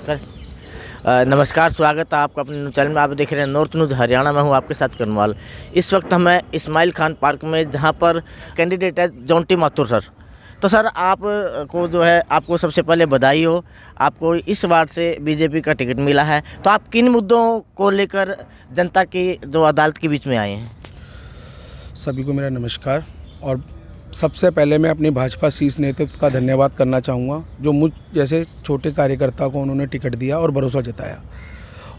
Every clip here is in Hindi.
नमस्कार, स्वागत है आपका अपने चैनल में। आप देख रहे हैं नॉर्थ न्यूज़ हरियाणा में, हूँ आपके साथ करनवाल। इस वक्त हमें इस्माइल खान पार्क में, जहाँ पर कैंडिडेट है जोंटी माथुर सर। तो सर आप को जो है, आपको सबसे पहले बधाई हो, आपको इस वार्ड से बीजेपी का टिकट मिला है। तो आप किन मुद्दों को लेकर जनता की जो अदालत के बीच में आए हैं? सभी को मेरा नमस्कार। और सबसे पहले मैं अपने भाजपा शीर्ष नेतृत्व का धन्यवाद करना चाहूँगा, जो मुझ जैसे छोटे कार्यकर्ता को उन्होंने टिकट दिया और भरोसा जताया।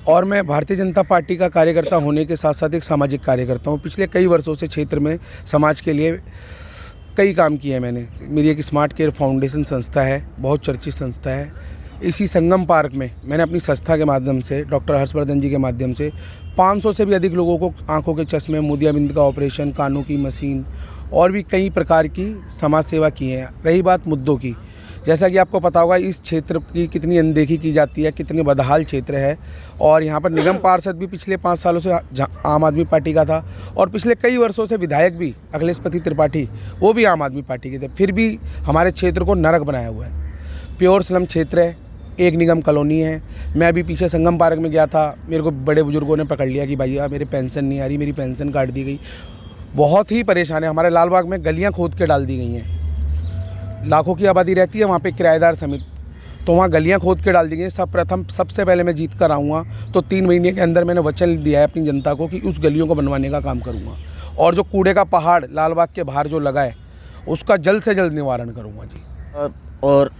और मैं भारतीय जनता पार्टी का कार्यकर्ता होने के साथ साथ एक सामाजिक कार्यकर्ता हूँ। पिछले कई वर्षों से क्षेत्र में समाज के लिए कई काम किए हैं मैंने। मेरी एक स्मार्ट केयर फाउंडेशन संस्था है, बहुत चर्चित संस्था है। इसी संगम पार्क में मैंने अपनी संस्था के माध्यम से, डॉक्टर हर्षवर्धन जी के माध्यम से 500 से भी अधिक लोगों को आंखों के चश्मे, मोतियाबिंद का ऑपरेशन, कानों की मशीन और भी कई प्रकार की समाज सेवा की है। रही बात मुद्दों की, जैसा कि आपको पता होगा इस क्षेत्र की कितनी अनदेखी की जाती है, कितनी बदहाल क्षेत्र है। और यहाँ पर निगम पार्षद भी पिछले 5 सालों से आम आदमी पार्टी का था, और पिछले कई वर्षों से विधायक भी अखिलेशपति त्रिपाठी, वो भी आम आदमी पार्टी के थे। फिर भी हमारे क्षेत्र को नरक बनाया हुआ है। प्योर स्लम क्षेत्र है, एक निगम कॉलोनी है। मैं अभी पीछे संगम पार्क में गया था, मेरे को बड़े बुजुर्गों ने पकड़ लिया कि भैया मेरे पेंशन नहीं आ रही, मेरी पेंशन काट दी गई। बहुत ही परेशान है। हमारे लालबाग में गलियां खोद के डाल दी गई हैं। लाखों की आबादी रहती है वहाँ पे, किराएदार समेत, तो वहाँ गलियां खोद के डाल दी गई। सबसे पहले मैं जीत कर आऊँगा तो 3 महीने के अंदर मैंने वचन दिया है अपनी जनता को कि उस गलियों को बनवाने का काम करूँगा। और जो कूड़े का पहाड़ लालबाग के बाहर जो लगा है, उसका जल्द से जल्द निवारण करूँगा जी। और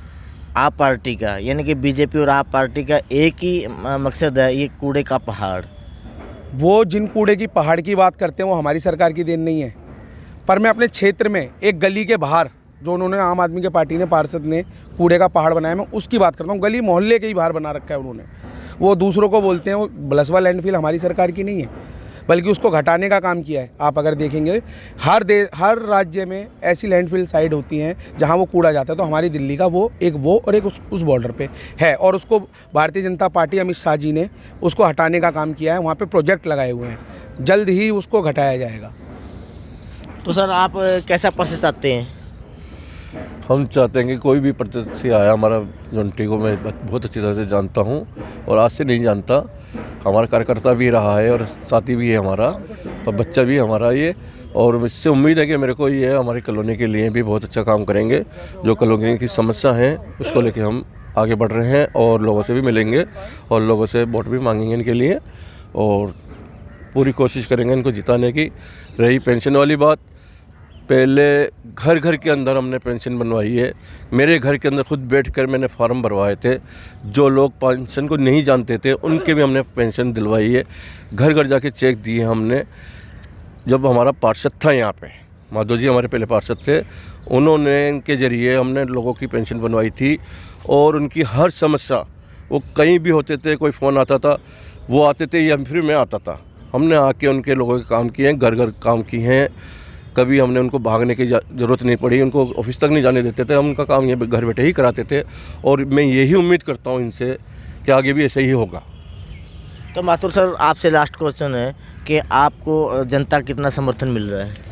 आप पार्टी का, यानी कि बीजेपी और आप पार्टी का एक ही मकसद है, ये कूड़े का पहाड़। वो जिन कूड़े की पहाड़ की बात करते हैं वो हमारी सरकार की देन नहीं है, पर मैं अपने क्षेत्र में एक गली के बाहर जो उन्होंने आम आदमी के पार्टी ने, पार्षद ने कूड़े का पहाड़ बनाया, मैं उसकी बात करता हूँ। गली मोहल्ले के ही बाहर बना रखा है उन्होंने। वो दूसरों को बोलते हैं, वो बलसवा लैंडफिल हमारी सरकार की नहीं है, बल्कि उसको घटाने का काम किया है। आप अगर देखेंगे हर राज्य में ऐसी लैंडफिल साइड होती हैं जहां वो कूड़ा जाता है। तो हमारी दिल्ली का वो और एक उस बॉर्डर पे है, और उसको भारतीय जनता पार्टी अमित शाह जी ने उसको हटाने का काम किया है। वहाँ पे प्रोजेक्ट लगाए हुए हैं, जल्द ही उसको घटाया जाएगा। तो सर आप कैसा प्रोसेस चाहते हैं? हम चाहते हैं कि कोई भी प्रत्याशी आया, हमारा जोंटी को मैं बहुत अच्छी तरह से जानता हूं और आज से नहीं जानता। हमारा कार्यकर्ता भी रहा है और साथी भी है हमारा, पर बच्चा भी हमारा ये। और इससे उम्मीद है कि मेरे को ये हमारी कॉलोनी के लिए भी बहुत अच्छा काम करेंगे। जो कॉलोनी की समस्या है उसको लेके हम आगे बढ़ रहे हैं और लोगों से भी मिलेंगे और लोगों से वोट भी मांगेंगे इनके लिए, और पूरी कोशिश करेंगे इनको जिताने की। रही पेंशन वाली बात, पहले घर घर के अंदर हमने पेंशन बनवाई है। मेरे घर के अंदर खुद बैठकर मैंने फार्म भरवाए थे। जो लोग पेंशन को नहीं जानते थे उनके भी हमने पेंशन दिलवाई है। घर घर जाके चेक दिए हमने। जब हमारा पार्षद था यहाँ पे, माधव जी हमारे पहले पार्षद थे, उन्होंने, इनके ज़रिए हमने लोगों की पेंशन बनवाई थी। और उनकी हर समस्या, वो कहीं भी होते थे, कोई फ़ोन आता था, वो आते थे या फिर मैं आता था, हमने आके उनके लोगों के काम किए हैं, घर घर काम किए हैं। कभी हमने उनको भागने की ज़रूरत नहीं पड़ी, उनको ऑफिस तक नहीं जाने देते थे, हम उनका काम ये घर बैठे ही कराते थे। और मैं यही उम्मीद करता हूँ इनसे कि आगे भी ऐसे ही होगा। तो माथुर सर, आपसे लास्ट क्वेश्चन है कि आपको जनता कितना समर्थन मिल रहा है?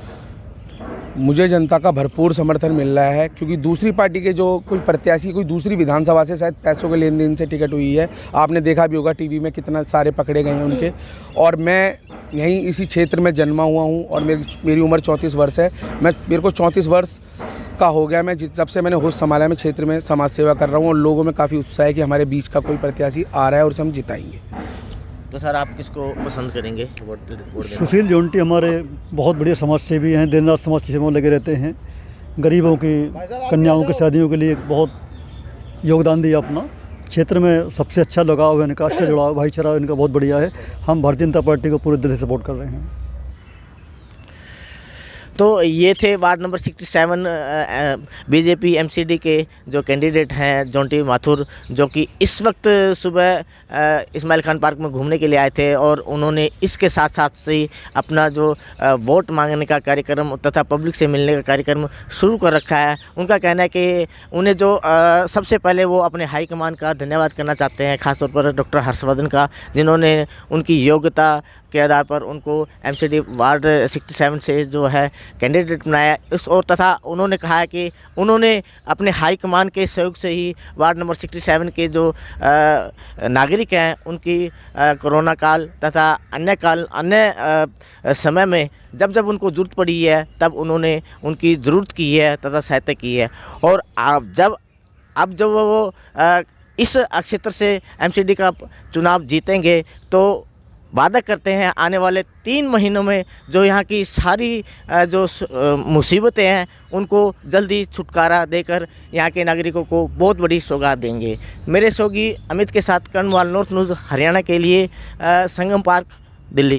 मुझे जनता का भरपूर समर्थन मिल रहा है, क्योंकि दूसरी पार्टी के जो कोई प्रत्याशी कोई दूसरी विधानसभा से शायद पैसों के लेन देन से टिकट हुई है। आपने देखा भी होगा टीवी में कितना सारे पकड़े गए हैं उनके। और मैं यहीं इसी क्षेत्र में जन्मा हुआ हूं और मेरी उम्र 34 वर्ष है। मेरे को 34 वर्ष का हो गया। मैं जब से मैंने होश संभाला, मैं क्षेत्र में समाज सेवा कर रहा हूँ और लोगों में काफ़ी उत्साह है कि हमारे बीच का कोई प्रत्याशी आ रहा है और उसे हम जिताएंगे। तो सर आप किसको पसंद करेंगे वोट देने? सुशील जोंटी हमारे बहुत बढ़िया समाज सेवी हैं, दिन रात समाज की सेवा में लगे रहते हैं। गरीबों की कन्याओं की शादियों के लिए बहुत योगदान दिया अपना। क्षेत्र में सबसे अच्छा लगाव है इनका, अच्छा जुड़ाव, भाईचारा इनका बहुत बढ़िया है। हम भारतीय जनता पार्टी को पूरे दिल से सपोर्ट कर रहे हैं। तो ये थे वार्ड नंबर 67 बीजेपी एमसीडी के जो कैंडिडेट हैं जोंटी माथुर, जो कि इस वक्त सुबह इस्माइल खान पार्क में घूमने के लिए आए थे। और उन्होंने इसके साथ साथ ही अपना जो वोट मांगने का कार्यक्रम तथा पब्लिक से मिलने का कार्यक्रम शुरू कर रखा है। उनका कहना है कि उन्हें जो सबसे पहले वो अपने हाईकमान का धन्यवाद करना चाहते हैं, खासतौर पर डॉक्टर हर्षवर्धन का, जिन्होंने उनकी योग्यता के आधार पर उनको एमसीडी वार्ड 67 से जो है कैंडिडेट बनाया इस और तथा उन्होंने कहा है कि उन्होंने अपने हाई कमान के सहयोग से ही वार्ड नंबर 67 के जो नागरिक हैं उनकी कोरोना काल तथा अन्य समय में जब जब उनको ज़रूरत पड़ी है तब उन्होंने उनकी ज़रूरत की है तथा सहायता की है। और अब जब वो इस क्षेत्र से एमसीडी का चुनाव जीतेंगे तो वादा करते हैं आने वाले 3 महीनों में जो यहाँ की सारी जो मुसीबतें हैं उनको जल्दी छुटकारा देकर यहाँ के नागरिकों को बहुत बड़ी सौगात देंगे। मेरे सहयोगी अमित के साथ कर्णवाल नॉर्थ न्यूज़ हरियाणा के लिए संगम पार्क दिल्ली।